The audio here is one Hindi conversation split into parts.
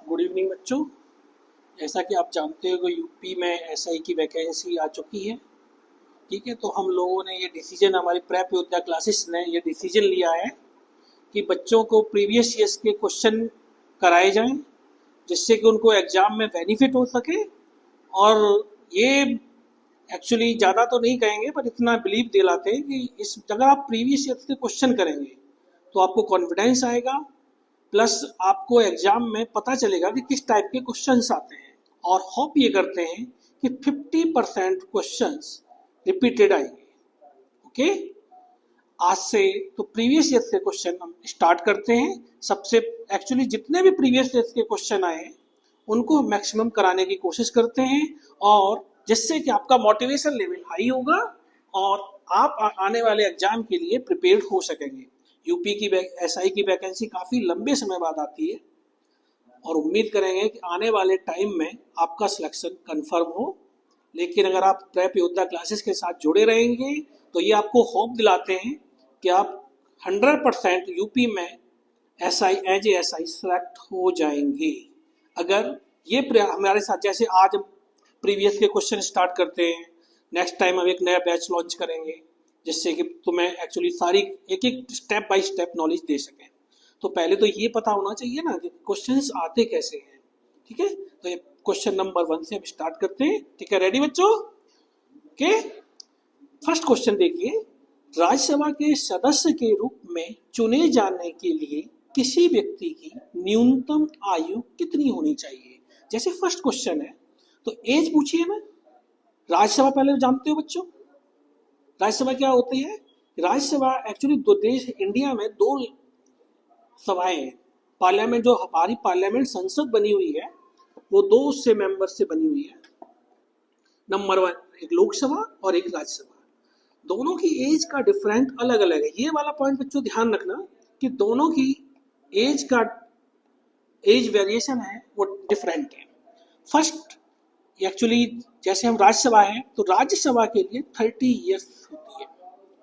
गुड इवनिंग बच्चों। जैसा कि आप जानते हो कि यूपी में एसआई की वैकेंसी आ चुकी है। ठीक है, तो हम लोगों ने ये डिसीजन, हमारी प्रेप योद्धा क्लासेस ने ये डिसीजन लिया है कि बच्चों को प्रीवियस ईयर्स के क्वेश्चन कराए जाएं, जिससे कि उनको एग्ज़ाम में बेनिफिट हो सके। और ये एक्चुअली ज़्यादा तो नहीं कहेंगे, पर इतना बिलीव दिलाते हैं कि इस अगर आप प्रीवियस ईयर्स के क्वेश्चन करेंगे तो आपको कॉन्फिडेंस आएगा, प्लस आपको एग्जाम में पता चलेगा कि किस टाइप के क्वेश्चंस आते हैं। और होप ये करते हैं कि 50% क्वेश्चंस रिपीटेड आएंगे। ओके, आज से तो प्रीवियस ईयर के क्वेश्चन हम स्टार्ट करते हैं। सबसे एक्चुअली जितने भी प्रीवियस ईयर के क्वेश्चन आए उनको मैक्सिमम कराने की कोशिश करते हैं, और जिससे कि आपका मोटिवेशन लेवल हाई होगा और आप आने वाले एग्जाम के लिए प्रिपेयर्ड हो सकेंगे। यूपी की एसआई की वैकेंसी काफ़ी लंबे समय बाद आती है, और उम्मीद करेंगे कि आने वाले टाइम में आपका सिलेक्शन कंफर्म हो। लेकिन अगर आप प्रेप योद्धा क्लासेस के साथ जुड़े रहेंगे तो ये आपको होप दिलाते हैं कि आप 100% यूपी में एसआई एज एसआई सेलेक्ट हो जाएंगे। अगर ये हमारे साथ, जैसे आज हम प्रीवियस के क्वेश्चन स्टार्ट करते हैं, नेक्स्ट टाइम हम एक नया बैच लॉन्च करेंगे जिससे कि तुम्हें एक्चुअली सारी एक एक स्टेप बाय स्टेप नॉलेज दे सकें। तो पहले तो ये पता होना चाहिए ना कि क्वेश्चंस आते कैसे हैं। ठीक है, तो ये क्वेश्चन नंबर 1 से हम स्टार्ट करते हैं। ठीक है, रेडी बच्चों? ओके, फर्स्ट क्वेश्चन देखिए। राज्यसभा के सदस्य के रूप में चुने जाने के लिए किसी व्यक्ति की न्यूनतम आयु कितनी होनी चाहिए? जैसे फर्स्ट क्वेश्चन है तो एज पूछिए ना। राज्यसभा पहले जानते हो बच्चों, राज्यसभा क्या होती है? राज्यसभा एक्चुअली दो देश, इंडिया में दो सभाएं हैं। पार्लियामेंट, जो हमारी पार्लियामेंट संसद बनी हुई है, वो दो उससे मेंबर से बनी हुई है। नंबर 1 एक लोकसभा और एक राज्यसभा। दोनों की एज का डिफरेंट अलग अलग है। ये वाला पॉइंट बच्चों ध्यान रखना कि दोनों की एज का एज वेरिएशन है वो डिफरेंट है। फर्स्ट एक्चुअली जैसे हम राज्यसभा है तो राज्यसभा के लिए 30 ईयर्स होती है।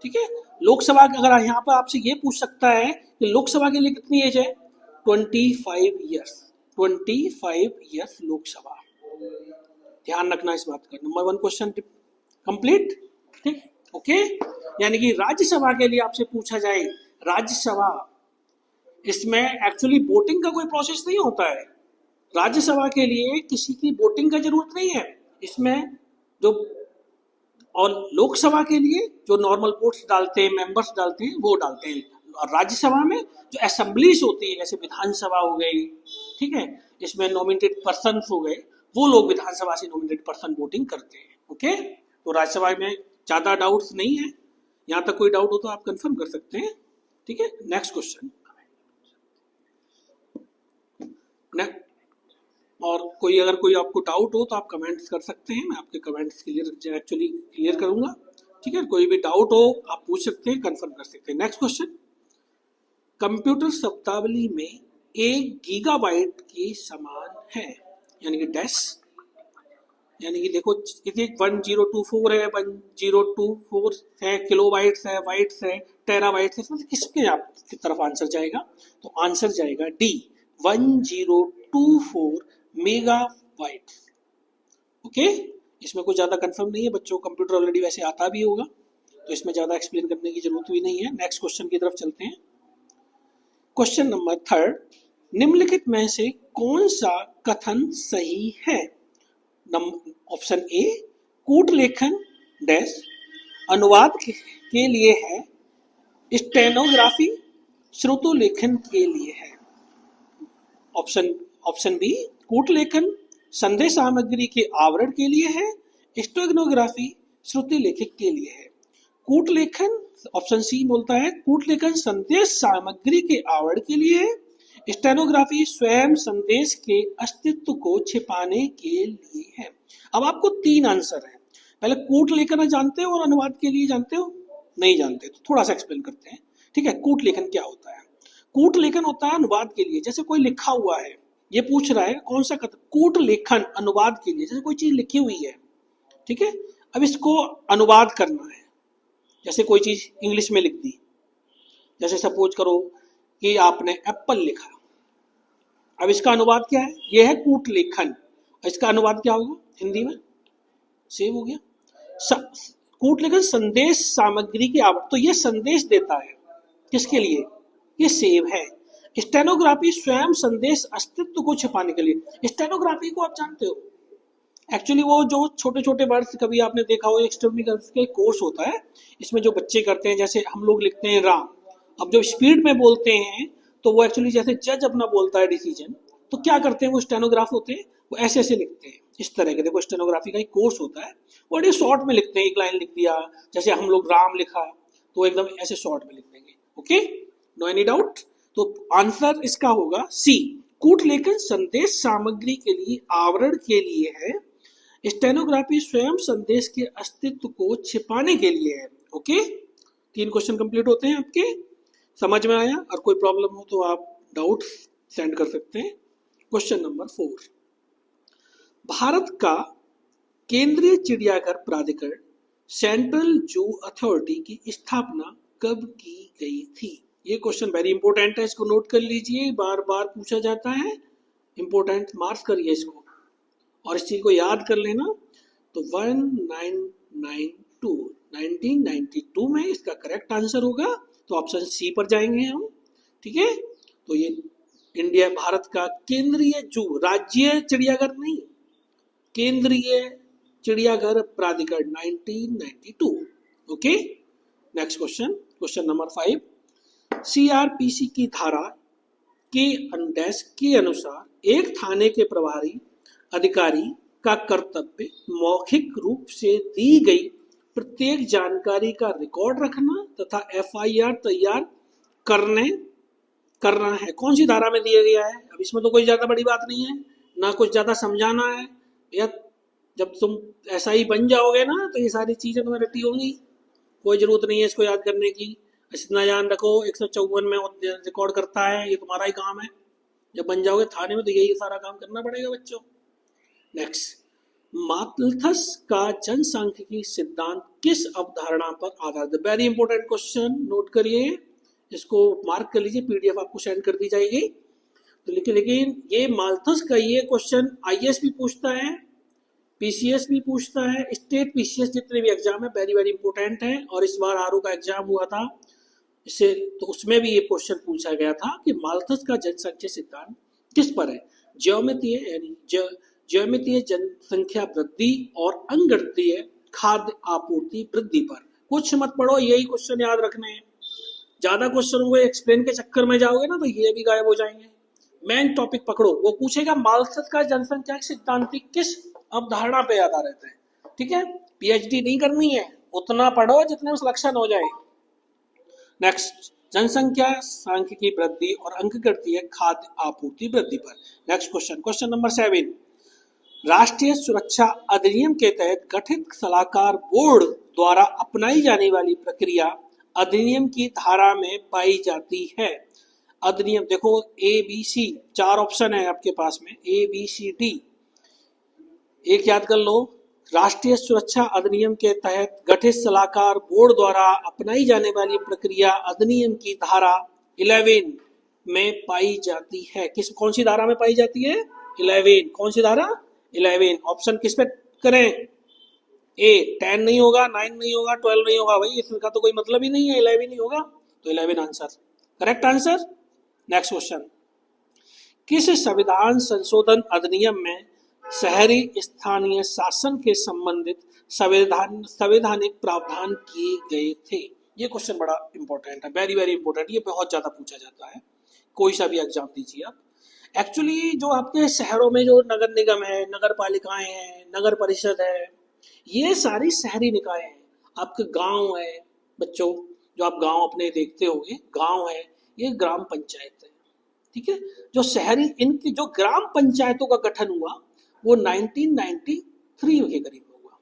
ठीक है, लोकसभा अगर यहाँ पर आपसे ये पूछ सकता है कि लोकसभा के लिए कितनी एज है, 25 ईयर्स। 25 ईयर्स लोकसभा। ध्यान रखना इस बात का। Number 1 question complete. ठीक, ओके। यानी कि राज्यसभा के लिए आपसे पूछा जाए, राज्यसभा, इसमें एक्चुअली वोटिंग का कोई प्रोसेस नहीं होता है। राज्यसभा के लिए किसी की वोटिंग का जरूरत नहीं है इसमें। जो और लोकसभा के लिए जो नॉर्मल वोट्स डालते हैं, मेंबर्स डालते हैं, वो डालते हैं। और राज्यसभा में जो असेंबलीज होती है, जैसे विधानसभा हो गई, ठीक है, इसमें नॉमिनेटेड पर्सन हो गए, वो लोग विधानसभा से नॉमिनेटेड पर्सन वोटिंग करते हैं। ओके, तो राज्यसभा में ज़्यादा डाउट्स नहीं है। यहाँ तक कोई डाउट हो तो आप कंफर्म कर सकते हैं। ठीक है, नेक्स्ट क्वेश्चन। और कोई अगर कोई आपको डाउट हो तो आप कमेंट्स कर सकते हैं, मैं आपके कमेंट्स क्लियर करूंगा। ठीक है, कोई भी डाउट हो आप पूछ सकते हैं, कंफर्म कर सकते हैं। Next question. कंप्यूटर शब्दावली में 1 गीगाबाइट के समान है, यानी कि डैश, यानी कि देखो 1024 है, 1024 है, किलोबाइट्स है, बाइट्स है, टेराबाइट्स है, मतलब किसके आप की तरफ आंसर जाएगा? तो आंसर जाएगा डी, 1024 मेगाबाइट्स। ओके, इसमें कुछ ज़्यादा कंफर्म नहीं है बच्चों, कंप्यूटर ऑलरेडी वैसे आता भी होगा, तो इसमें ज़्यादा एक्सप्लेन करने की जरूरत भी नहीं है। नेक्स्ट क्वेश्चन की तरफ चलते हैं। क्वेश्चन नंबर 3, निम्नलिखित में से कौन सा कथन सही है? ऑप्शन ए, कूट लेखन डैश अनुवाद के लिए है, स्टेनोग्राफी श्रुतो लेखन के लिए है। ऑप्शन बी, कूट लेखन संदेश सामग्री के आवरण के लिए है, स्टेनोग्राफी श्रुति लेखक के लिए है। कूट लेखन, ऑप्शन सी बोलता है कूट लेखन संदेश सामग्री के आवरण के लिए है, स्टेनोग्राफी स्वयं संदेश के अस्तित्व को छिपाने के लिए है। अब आपको 3 आंसर है। पहले कूट लेखन जानते हो और अनुवाद के लिए जानते हो? नहीं जानते, तो थोड़ा सा एक्सप्लेन करते हैं। ठीक है, कूट लेखन क्या होता है? कूट लेखन होता है अनुवाद के लिए, जैसे कोई लिखा हुआ है, ये पूछ रहा है कौन सा कथन, कूट लेखन अनुवाद के लिए, जैसे कोई चीज लिखी हुई है, ठीक है, अब इसको अनुवाद करना है। जैसे कोई चीज इंग्लिश में लिख दी, जैसे सपोज करो कि आपने एप्पल लिखा, अब इसका अनुवाद क्या है? ये है कूट लेखन। इसका अनुवाद क्या होगा हिंदी में? सेव हो गया। कूट लेखन संदेश सामग्री की आवृत्ति, तो ये संदेश देता है किसके लिए? ये सेव है। स्टेनोग्राफी स्वयं संदेश अस्तित्व को छिपाने के लिए। स्टेनोग्राफी को आप जानते हो, एक्चुअली वो जो छोटे छोटे वर्ड्स कभी आपने देखा हो, एक्सटर्मिकल्स के कोर्स होता है, इसमें जो बच्चे करते हैं, जैसे हम लोग लिखते हैं राम, अब जब स्पीड में बोलते हैं तो वो एक्चुअली जैसे जज अपना बोलता है डिसीजन, तो क्या करते हैं वो स्टेनोग्राफ होते हैं, वो ऐसे ऐसे लिखते हैं इस तरह के। देखो स्टेनोग्राफी का एक कोर्स होता है, और ये शॉर्ट में लिखते हैं, एक लाइन लिख दिया, जैसे हम लोग राम लिखा तो एकदम ऐसे शॉर्ट में लिख देंगे। Okay, no any doubt? तो आंसर इसका होगा सी, कूट लेखन संदेश सामग्री के लिए आवरण के लिए है, स्टेनोग्राफी स्वयं संदेश के अस्तित्व को छिपाने के लिए है। ओके, 3 क्वेश्चन कंप्लीट होते हैं आपके, समझ में आया? और कोई प्रॉब्लम हो तो आप डाउट सेंड कर सकते हैं। क्वेश्चन नंबर 4, भारत का केंद्रीय चिड़ियाघर प्राधिकरण सेंट्रल जू अथॉरिटी की स्थापना कब की गई थी? ये क्वेश्चन वेरी इंपॉर्टेंट है, इसको नोट कर लीजिए, बार बार पूछा जाता है, इंपॉर्टेंट मार्क्स करिए इसको और इस चीज को याद कर लेना। तो 1992 में इसका करेक्ट आंसर होगा, तो ऑप्शन सी पर जाएंगे हम। ठीक है, तो ये इंडिया भारत का केंद्रीय जू, राज्य चिड़ियाघर नहीं, केंद्रीय चिड़ियाघर प्राधिकरण 1992। Okay, next question, question number 5, CrPC की धारा के अनुसार एक थाने के प्रभारी अधिकारी का कर्तव्य मौखिक रूप से दी गई प्रत्येक जानकारी का रिकॉर्ड रखना तथा एफआईआर तैयार करना है। कौन सी धारा में दिया गया है? अब इसमें तो कोई ज्यादा बड़ी बात नहीं है, ना कुछ ज्यादा समझाना है, या जब तुम ऐसा ही बन जाओगे ना तो ये सारी चीजें तुम्हें रटी होंगी, कोई जरूरत नहीं है इसको याद करने की। इतना जान रखो 154 में रिकॉर्ड करता है, ये तुम्हारा ही काम है। जब बन जाओगे थाने में तो यही सारा काम करना पड़ेगा बच्चों। नेक्स्ट, माल्थस का जनसांख्यिकी सिद्धांत किस अवधारणा पर आधारित है? वेरी इंपॉर्टेंट क्वेश्चन, नोट करिए, इसको मार्क कर लीजिए, पीडीएफ आपको सेंड कर दी जाएगी। तो लेकिन ये माल्थस का ये क्वेश्चन आईएएस भी पूछता है, पीसीएस भी पूछता है, स्टेट पीसीएस जितने भी एग्जाम है वेरी वेरी इंपॉर्टेंट है। और इस बार आरओ का एग्जाम हुआ था इससे, तो उसमें भी ये क्वेश्चन पूछा गया था कि माल्थस का जनसंख्या सिद्धांत किस पर है? ज्यामितीय जनसंख्या वृद्धि और अंगगणितीय खाद्य आपूर्ति वृद्धि पर। कुछ मत पढ़ो, यही क्वेश्चन याद रखने हैं। ज्यादा क्वेश्चन को एक्सप्लेन के चक्कर में जाओगे ना तो ये भी गायब हो जाएंगे। मेन टॉपिक पकड़ो, वो पूछेगा माल्थस का जनसंख्या सिद्धांत किस अवधारणा पे आधारित है। ठीक है, पीएचडी नहीं करनी है, उतना पढ़ो जितने में सिलेक्शन हो जाए। नेक्स्ट, जनसंख्या सांख्यिकी वृद्धि और अंकगणितीय खाद्य आपूर्ति वृद्धि पर। नेक्स्ट क्वेश्चन, क्वेश्चन नंबर 7, राष्ट्रीय सुरक्षा अधिनियम के तहत गठित सलाहकार बोर्ड द्वारा अपनाई जाने वाली प्रक्रिया अधिनियम की धारा में पाई जाती है। अधिनियम देखो, ए बी सी 4 ऑप्शन है आपके पास में, ए बी सी डी, एक याद कर लो। राष्ट्रीय सुरक्षा अधिनियम के तहत गठित सलाहकार बोर्ड द्वारा अपनाई जाने वाली प्रक्रिया अधिनियम की धारा 11 में पाई जाती है। कौन सी धारा में पाई जाती है? 11। कौन सी धारा? 11। ऑप्शन किस पे करें? ए, 10 नहीं होगा, 9 नहीं होगा, 12 नहीं होगा, भाई इसका तो कोई मतलब ही नहीं है, 11 ही होगा, तो 11 answer, correct answer. Next question, किस संविधान संशोधन अधिनियम में शहरी स्थानीय शासन के संबंधित संवैधानिक प्रावधान किए गए थे? ये क्वेश्चन बड़ा इंपॉर्टेंट है, वेरी वेरी इंपॉर्टेंट, ये बहुत ज्यादा पूछा जाता है, कोई सा भी एग्जाम दीजिए आप। एक्चुअली जो आपके शहरों में जो नगर निगम है, नगर पालिकाएं हैं, नगर परिषद है, ये सारी शहरी निकाय हैं। आपके गांव है बच्चों, जो आप गांव अपने देखते होंगे, गांव है, ये ग्राम पंचायत है। ठीक है, जो शहरी, इनकी जो ग्राम पंचायतों का गठन हुआ वो 1993 के करीब हुआ,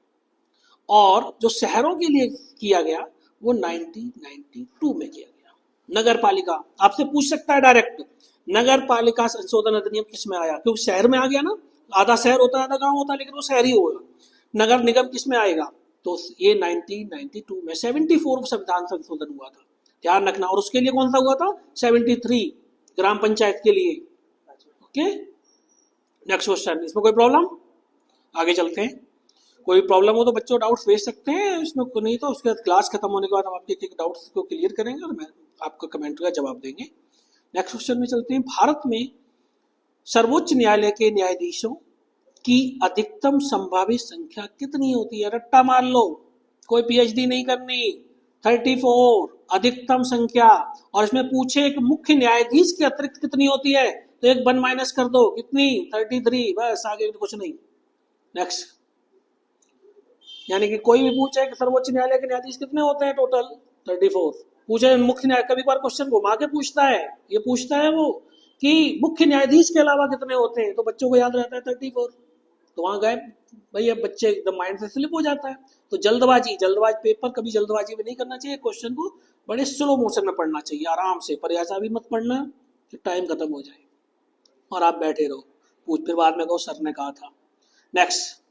और जो शहरों के लिए किया गया वो 1992 में किया गया। नगर पालिका आपसे पूछ सकता है डायरेक्ट, नगर पालिका संशोधन अधिनियम किस में आया? क्योंकि शहर में आ गया ना, आधा शहर होता है आधा गांव होता है, लेकिन वो शहर ही होगा। नगर निगम किस में आएगा? तो ये 1992 में 74 संविधान संशोधन हुआ था, ध्यान रखना। और उसके लिए कौन सा हुआ था? 73 ग्राम पंचायत के लिए। Okay, next question. इसमें कोई प्रॉब्लम? आगे चलते हैं। कोई प्रॉब्लम हो तो बच्चों डाउट्स भेज सकते हैं, इसमें कोई नहीं तो उसके बाद क्लास खत्म होने के बाद हम आपके एक डाउट्स को क्लियर करेंगे और मैं आपका कमेंट का जवाब देंगे। नेक्स्ट क्वेश्चन में चलते हैं। भारत में सर्वोच्च न्यायालय के न्यायाधीशों की अधिकतम संभावित संख्या कितनी होती है? रट्टा मार लो, कोई पीएचडी नहीं करनी। 34 अधिकतम संख्या, और इसमें पूछे कि मुख्य न्यायाधीश के अतिरिक्त कितनी होती है तो एक 1 माइनस कर दो, कितनी? 33, बस, आगे कुछ नहीं। नेक्स्ट, यानी कि कोई भी पूछे कि सर्वोच्च न्यायालय के न्यायाधीश कितने होते हैं टोटल, 34। पूछे मुख्य न्याय, कभी बार क्वेश्चन घुमा के पूछता है, ये पूछता है वो कि मुख्य न्यायाधीश के अलावा कितने होते हैं, तो बच्चों को याद रहता है 34, तो वहां गए भाई, अब बच्चे एकदम माइंड से स्लिप हो जाता है। तो जल्दबाजी पेपर कभी जल्दबाजी में नहीं करना चाहिए, क्वेश्चन को बड़े स्लो मोशन में पढ़ना चाहिए, आराम से, पर ऐसा भी मत पढ़ना कि टाइम खत्म हो जाए और आप बैठे रहो, पूछ फिर बाद में कहो सर ने कहा था। नेक्स्ट,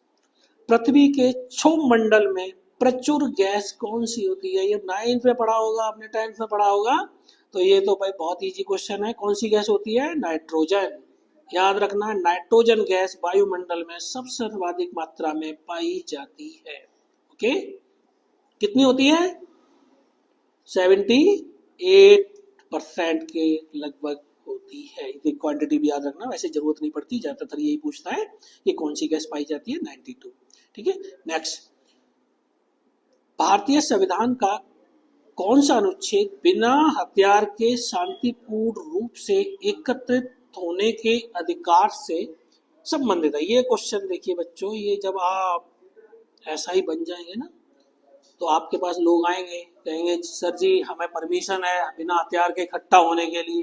पृथ्वी के क्षोभमंडल में प्रचुर गैस कौन सी होती है? ये 9th में पढ़ा होगा आपने, 10th में पढ़ा होगा, तो ये तो भाई बहुत इजी क्वेश्चन है। कौन सी गैस होती है? नाइट्रोजन। याद रखना, नाइट्रोजन गैस वायुमंडल में सबसे सर्वाधिक मात्रा में पाई जाती है। ओके, कितनी होती है? 78% के लगभग होती है। इसकी क्वांटिटी भी याद रखना, वैसे जरूरत नहीं पड़ती, ज्यादातर यही पूछता है कि कौन सी गैस पाई जाती है, 92। ठीक है, नेक्स्ट, भारतीय संविधान का कौन सा अनुच्छेद बिना हथियार के शांतिपूर्ण रूप से एकत्रित होने के अधिकार से संबंधित है? ये क्वेश्चन देखिए बच्चों, ये जब आप ऐसा ही बन जाएंगे ना, तो आपके पास लोग आएंगे, कहेंगे सर जी हमें परमिशन है बिना हथियार के इकट्ठा होने के लिए,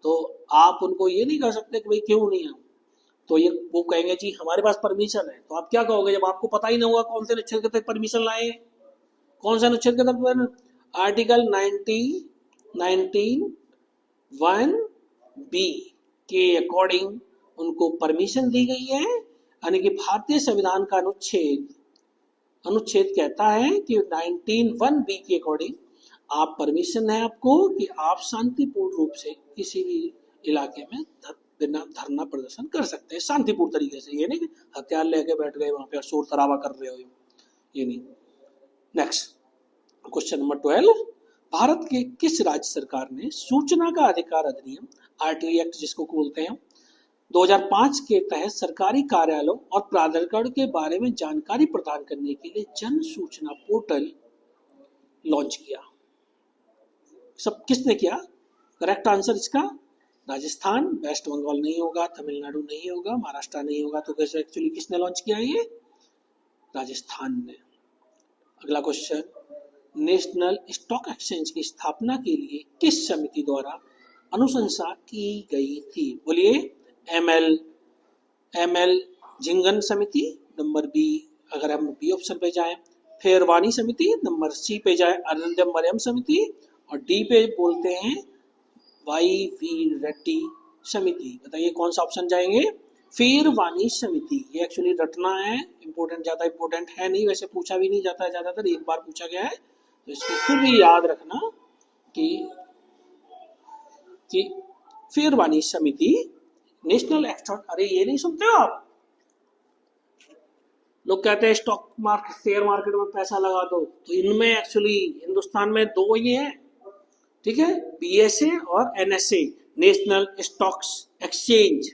तो आप उनको ये नहीं कह सकते कि भाई क्यों नहीं है, तो ये वो कहेंगे जी हमारे पास परमिशन है, तो आप क्या कहोगे जब आपको पता ही नहीं होगा कौन से अनुच्छेद के तहत परमिशन लाए, कौन सा अनुच्छेद के तहत? आर्टिकल 19(1)(b) के अकॉर्डिंग उनको परमिशन दी गई है। यानी कि भारतीय संविधान का अनुच्छेद कहता है कि 19(1)(b) के अकॉर्डिंग आप परमिशन है आपको कि आप शांतिपूर्ण रूप से किसी भी इलाके में बिना धरना प्रदर्शन कर सकते हैं, शांतिपूर्ण तरीके से, ये नहीं कि हथियार लेके बैठ गए वहां पे शोर शराबा कर रहे हो, ये नहीं। नेक्स्ट, क्वेश्चन नंबर 12, भारत के किस राज्य सरकार ने सूचना का अधिकार अधिनियम, आरटीआई एक्ट जिसको बोलते हैं, 2005 के तहत सरकारी कार्यालयों और प्राधिकरण के बारे में जानकारी प्रदान करने के लिए जन सूचना पोर्टल लॉन्च किया? सब किसने किया? करेक्ट आंसर इसका राजस्थान, वेस्ट बंगाल नहीं होगा, तमिलनाडु नहीं होगा, महाराष्ट्र नहीं होगा, तो कैसे एक्चुअली किसने लॉन्च किया? ये राजस्थान ने। अगला क्वेश्चन, नेशनल स्टॉक एक्सचेंज की स्थापना के लिए किस समिति द्वारा अनुशंसा की गई थी? बोलिए, एमएल झिंगन समिति, नंबर बी, अगर हम बी ऑप्शन पे जाएं, फेरवानी समिति, नंबर सी पे जाए अरिंदम मरियम समिति, और डी पे बोलते हैं वाई वी रेड्डी समिति। बताइए कौन सा ऑप्शन जाएंगे? फेरवानी समिति। ये एक्चुअली रटना है, इंपॉर्टेंट, ज्यादा इंपॉर्टेंट है नहीं, वैसे पूछा भी नहीं जाता है, ज्यादातर एक बार पूछा गया है, तो इसको फिर भी याद रखना कि फेरवानी समिति नेशनल एक्सचेंज। अरे ये नहीं सुनते हो आप? लोग कहते हैं स्टॉक मार्केट, शेयर मार्केट में पैसा लगा दो, तो इनमें एक्चुअली हिंदुस्तान में दो ये हैं, ठीक है, बीएसए और NSA, national stocks exchange.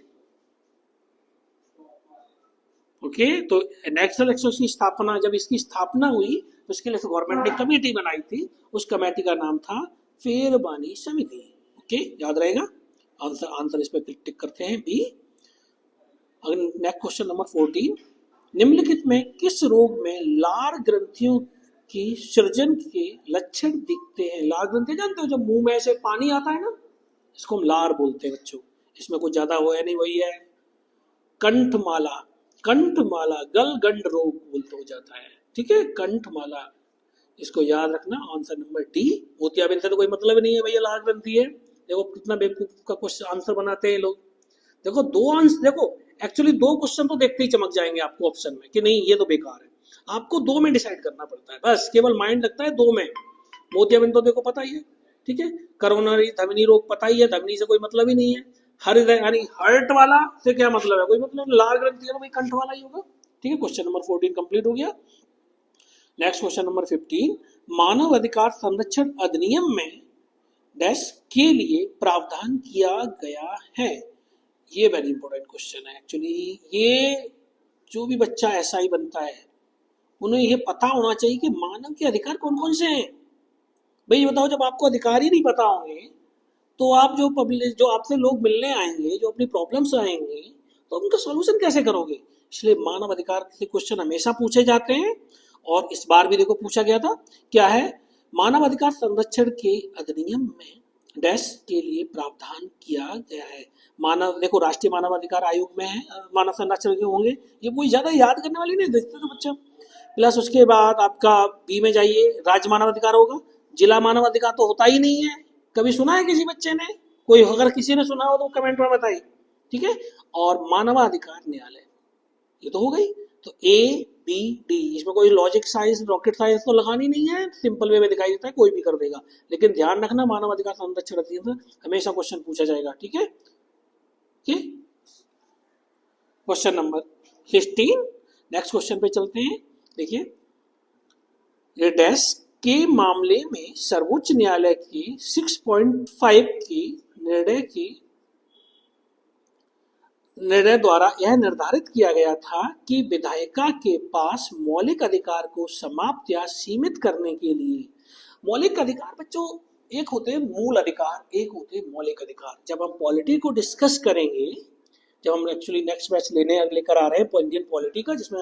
Okay, तो नेशनल एक्सचेंज की स्थापना, जब इसकी स्थापना हुई तो इसके लिए गवर्नमेंट ने कमेटी बनाई थी, उस कमेटी का नाम था फेरवानी समिति। ओके, याद रहेगा। आंसर इस पर टिक करते हैं, बी। नेक्स्ट क्वेश्चन नंबर 14, निम्नलिखित में किस रोग में लार ग्रंथियों की सृजन के लक्षण दिखते हैं? लार ग्रंथि जानते हो, जब मुंह में से पानी आता है ना, इसको हम लार बोलते हैं बच्चों, इसमें कुछ ज्यादा हो या नहीं, वही है कंठमाला। कंठमाला गलगंड रोग बोलते हो जाता है, ठीक है, कंठमाला, इसको याद रखना। Answer number D. मोतियाबिंद से तो कोई मतलब नहीं है भैया, लार ग्रंथि है। देखो कितना बेवकूफ का क्वेश्चन आंसर बनाते हैं लोग। देखो दो आंसर, देखो एक्चुअली दो क्वेश्चन तो देखते ही चमक जाएंगे आपको ऑप्शन में कि नहीं ये तो बेकार है, आपको दो में डिसाइड करना पड़ता है, बस केवल माइंड लगता है दो में। मोतियाबिंद तो देखो पता ही है, ठीक है, करोनरी धमनी रोग पता ही है, धमनी से कोई मतलब ही नहीं है, हृदय यानी हर्ट वाला से क्या मतलब है, कोई मतलब लाल ग्रंथि है तो भाई कंठ वाला ही होगा। ठीक है, क्वेश्चन नंबर 14 कंप्लीट हो गया। नेक्स्ट क्वेश्चन नंबर 15, मानव अधिकार संरक्षण अधिनियम में डैश के लिए प्रावधान किया गया है। ये वेरी इंपॉर्टेंट क्वेश्चन है एक्चुअली। ये जो भी बच्चा एसआई बनता है उन्हें ये पता होना चाहिए कि मानव के अधिकार कौन कौन से हैं। भाई ये बताओ, जब आपको अधिकार ही नहीं पता होंगे तो आप जो पब्लिक, जो आपसे लोग मिलने आएंगे, जो अपनी प्रॉब्लम्स आएंगी, तो उनका सॉल्यूशन कैसे करोगे। इसलिए मानव अधिकार के क्वेश्चन हमेशा पूछे जाते हैं, और इस बार भी देखो पूछा गया था। क्या है, मानव अधिकार संरक्षण के अधिनियम में डैश के लिए प्रावधान किया गया है। मानव, देखो राष्ट्रीय मानव अधिकार आयोग में है, मानव संरक्षण के होंगे, ये कोई ज्यादा याद करने वाली नहीं देखते तो बच्चा। प्लस उसके बाद आपका बी में जाइए, राज्य मानव अधिकार होगा। जिला मानव अधिकार तो होता ही नहीं है, कभी सुना है किसी बच्चे ने? कोई अगर किसी ने सुना हो तो कमेंट में बताइए। ठीक है, और मानवाधिकार न्यायालय, ये तो हो गई। तो ए बी डी, इसमें कोई लॉजिक साइंस रॉकेट साइंस तो लगानी नहीं है, सिंपल वे में दिखाई देता है, कोई भी कर देगा। लेकिन ध्यान रखना, मानव अधिकार संरक्षण अधिनियम हमेशा क्वेश्चन पूछा जाएगा। ठीक है, क्वेश्चन नंबर 16, नेक्स्ट क्वेश्चन पे चलते हैं। देखिए, ये डैश के मामले में सर्वोच्च न्यायालय की 6.5 की निर्णय द्वारा यह निर्धारित किया गया था कि विधायिका के पास मौलिक अधिकार को समाप्त या सीमित करने के लिए, मौलिक अधिकार बच्चों एक होते हैं मूल अधिकार, एक होते हैं मौलिक अधिकार। जब हम पॉलिटी को डिस्कस करेंगे, जब हम एक्चुअली नेक्स्ट बैच लेकर आ रहे हैं इंडियन पॉलिटी का, जिसमें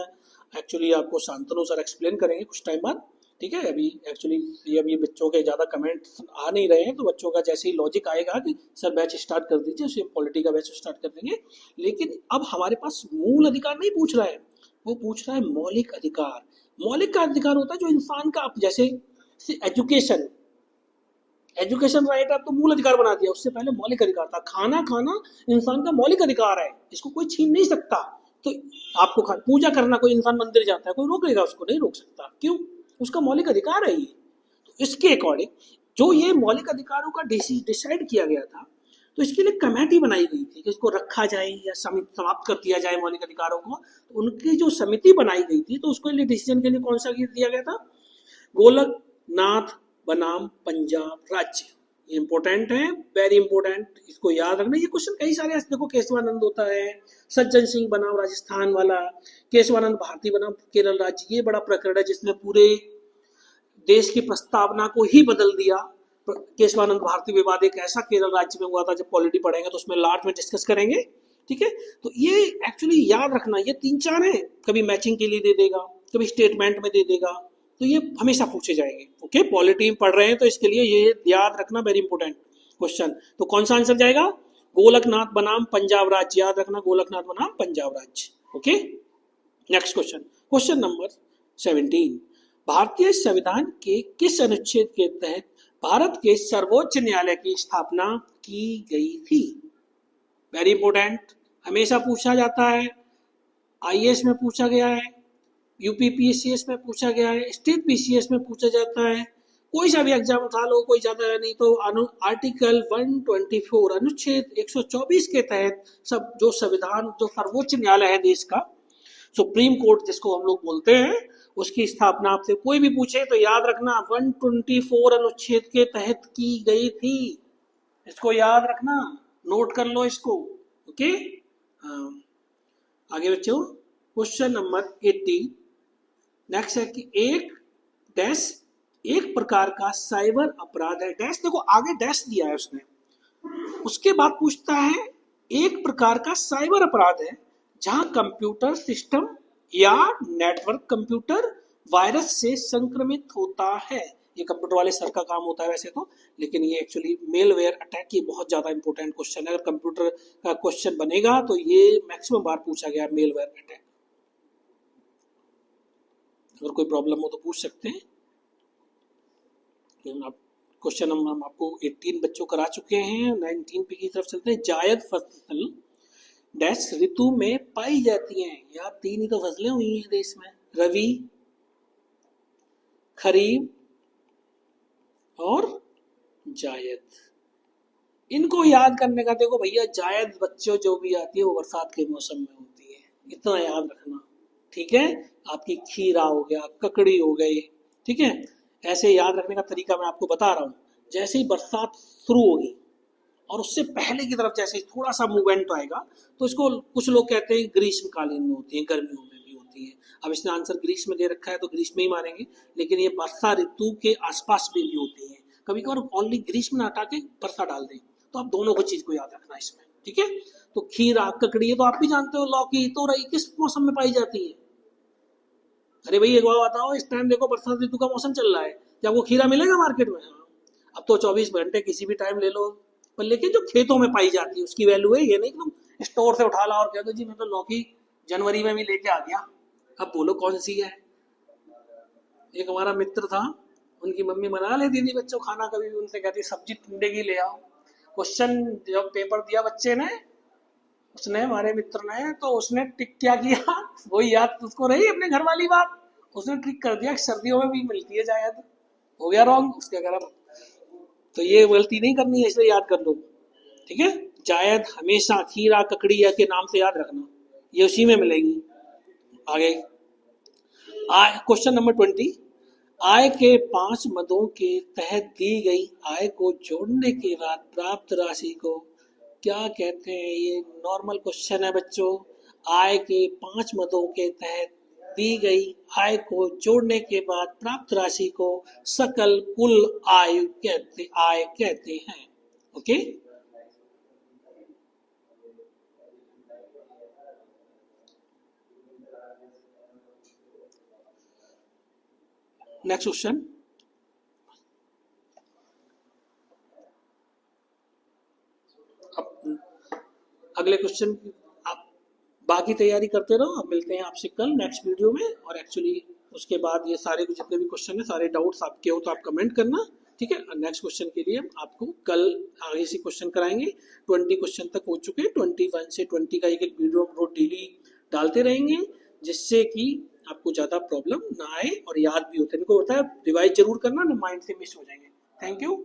एक्चुअली आपको शांतनु सर एक्सप्लेन करेंगे कुछ टाइम बाद। ठीक है, अभी एक्चुअली अभी बच्चों के ज़्यादा कमेंट आ नहीं रहे हैं, तो बच्चों का जैसे ही लॉजिक आएगा कि सर बैच स्टार्ट कर दीजिए, उसे पॉलिटी का बैच स्टार्ट कर देंगे। लेकिन अब हमारे पास मूल अधिकार नहीं पूछ रहा है, वो पूछ रहा है मौलिक अधिकार। मौलिक का अधिकार होता है जो इंसान का, जैसे एजुकेशन, एजुकेशन राइट आप तो मूल अधिकार बना दिया, उससे पहले मौलिक अधिकार था। खाना खाना इंसान का मौलिक अधिकार है, इसको कोई छीन नहीं सकता। तो आपको पूजा करना, कोई इंसान मंदिर जाता है, कोई रोक लेगा उसको? नहीं रोक सकता। क्यों? उसका मौलिक अधिकार है ये। तो इसके अकॉर्डिंग जो ये मौलिक अधिकारों का डिसाइड किया गया था, तो इसके लिए कमेटी बनाई गई थी कि इसको रखा जाए या समाप्त कर दिया जाए मौलिक अधिकारों को। तो उनकी जो समिति बनाई गई थी, तो उसके लिए डिसीजन के लिए कौन सा दिया गया था? गोलकनाथ बनाम पंजाब राज्य। इंपॉर्टेंट है, वेरी इंपॉर्टेंट, इसको याद रखना। ये क्वेश्चन कई सारे देखो, केशवानंद होता है, सज्जन सिंह बनाम राजस्थान वाला, केशवानंद भारती बनाम केरल राज्य, ये बड़ा प्रकरण है जिसने पूरे देश की प्रस्तावना को ही बदल दिया। केशवानंद भारती विवाद एक ऐसा केरल राज्य में हुआ था, जब पॉलिटी पढ़ेंगे तो उसमें लार्ज में डिस्कस करेंगे। ठीक है, तो ये एक्चुअली याद रखना, ये 3-4 है, कभी मैचिंग के लिए दे देगा, कभी स्टेटमेंट में दे देगा, तो ये हमेशा पूछे जाएंगे। ओके, पॉलिटी पढ़ रहे हैं तो इसके लिए ये याद रखना, वेरी इंपॉर्टेंट क्वेश्चन। तो कौन सा आंसर जाएगा? गोलकनाथ बनाम पंजाब राज्य, याद रखना, गोलकनाथ बनाम पंजाब राज्य। Okay, next question, question number 17, भारतीय संविधान के किस अनुच्छेद के तहत भारत के सर्वोच्च न्यायालय की स्थापना की गई थी? वेरी इंपॉर्टेंट, हमेशा पूछा जाता है, आईएएस में पूछा गया है, यूपी पीसीएस में पूछा गया है, स्टेट पीसीएस में पूछा जाता है, कोई सा भी एग्जाम उठा लो, कोई ज्यादा नहीं तो आर्टिकल 124 अनुच्छेद 124 के तहत सब जो संविधान, जो सर्वोच्च न्यायालय है देश का, सुप्रीम कोर्ट जिसको हम लोग बोलते हैं, उसकी स्थापना आपसे कोई भी पूछे तो याद रखना 124 अनुच्छेद के तहत की गई थी। इसको याद रखना, नोट कर लो इसको। ओके, आगे बच्चों, क्वेश्चन नंबर 18, नेक्स्ट है कि एक डैश एक प्रकार का साइबर अपराध है। डैश देखो आगे डैश दिया है उसने, उसके बाद पूछता है एक प्रकार का साइबर अपराध है जहां कंप्यूटर सिस्टम या नेटवर्क कंप्यूटर वायरस से संक्रमित होता है। ये कंप्यूटर वाले सर का काम होता है वैसे तो, लेकिन ये एक्चुअली मेलवेयर अटैक, ये बहुत ज्यादा इंपॉर्टेंट क्वेश्चन है। अगर कंप्यूटर का क्वेश्चन बनेगा तो ये मैक्सिमम बार पूछा गया मेलवेयर अटैक। अगर कोई प्रॉब्लम हो तो पूछ सकते हैं। आप क्वेश्चन नंबर हम आपको 18 बच्चों करा चुके हैं, 19 पे की तरफ चलते हैं। जायद फसल डैश ऋतु में पाई जाती हैं। यार 3 ही तो फसलें हुई हैं देश में, रवि, खरीफ और जायद। इनको याद करने का देखो भैया, जायद बच्चों जो भी आती है वो बरसात के मौसम में होती है, इतना याद रखना। ठीक है, आपकी खीरा हो गया, ककड़ी हो गई, ठीक है। ऐसे याद रखने का तरीका मैं आपको बता रहा हूँ। जैसे ही बरसात शुरू होगी और उससे पहले की तरफ जैसे ही थोड़ा सा मूवमेंट आएगा, तो इसको कुछ लोग कहते हैं ग्रीष्मकालीन में होती है, गर्मियों में भी होती है। अब इसने आंसर ग्रीष्म में दे रखा है तो ग्रीष्म में ही मानेंगे, लेकिन ये वर्षा ऋतु के आसपास में भी होती है। कभी कभार ओनली ग्रीष्म ना हटा के वर्षा डाल दें, तो आप दोनों को चीज को याद रखना इसमें, ठीक है। तो खीरा ककड़ी तो आप भी जानते हो, लौकी तोरई किस मौसम में पाई जाती है? अरे भाई एक बार बताओ, इस टाइम देखो बरसात ऋतु का मौसम चल रहा है, क्या आपको खीरा मिलेगा मार्केट में? हाँ। अब तो 24 घंटे किसी भी टाइम ले लो, पर लेकिन जो खेतों में पाई जाती है उसकी वैल्यू है, ये नहीं कि तुम स्टोर से उठा ला और कह दो जी मैं तो लौकी जनवरी में भी लेके आ गया। अब बोलो कौन सी है? एक हमारा मित्र था, उनकी मम्मी बना लेती थी बच्चों खाना, कभी भी उनसे कहती सब्जी टिंडे की ले आओ। क्वेश्चन जब पेपर दिया बच्चे ने, उसने हमारे मित्र ने, तो उसने टिक क्या किया वही याद उसको रही अपने घर वाली बात, उसने ट्रिक कर दिया कि सर्दियों में भी मिलती है जायद। हो गया रॉन्ग उसके अगर। तो ये गलती नहीं करनी है, इसलिए याद कर लो, ठीक है। जायद हमेशा खीरा ककड़िया के नाम से याद रखना, ये उसी में मिलेगी। आगे क्वेश्चन नंबर 20, आय के 5 मदों के तहत दी गई आय को जोड़ने के बाद प्राप्त राशि को क्या कहते हैं? ये नॉर्मल क्वेश्चन है बच्चों। आय के 5 मदों के तहत दी गई आय को जोड़ने के बाद प्राप्त राशि को सकल कुल आय कहते हैं। Okay, next question. अगले क्वेश्चन आप बाकी तैयारी करते रहो, अब मिलते हैं आपसे कल नेक्स्ट वीडियो में। और एक्चुअली उसके बाद ये सारे जितने भी क्वेश्चन है, सारे डाउट्स आपके हो तो आप कमेंट करना, ठीक है। नेक्स्ट क्वेश्चन के लिए आपको कल आगे से क्वेश्चन कराएंगे। 20 क्वेश्चन तक हो चुके हैं, 21 से 20 का एक एक वीडियो हम रोज डेली डालते रहेंगे, जिससे कि आपको ज़्यादा प्रॉब्लम ना आए और याद भी होते हैं। इनको होता है रिवाइज जरूर करना, ना माइंड से मिस हो जाएंगे। Thank you.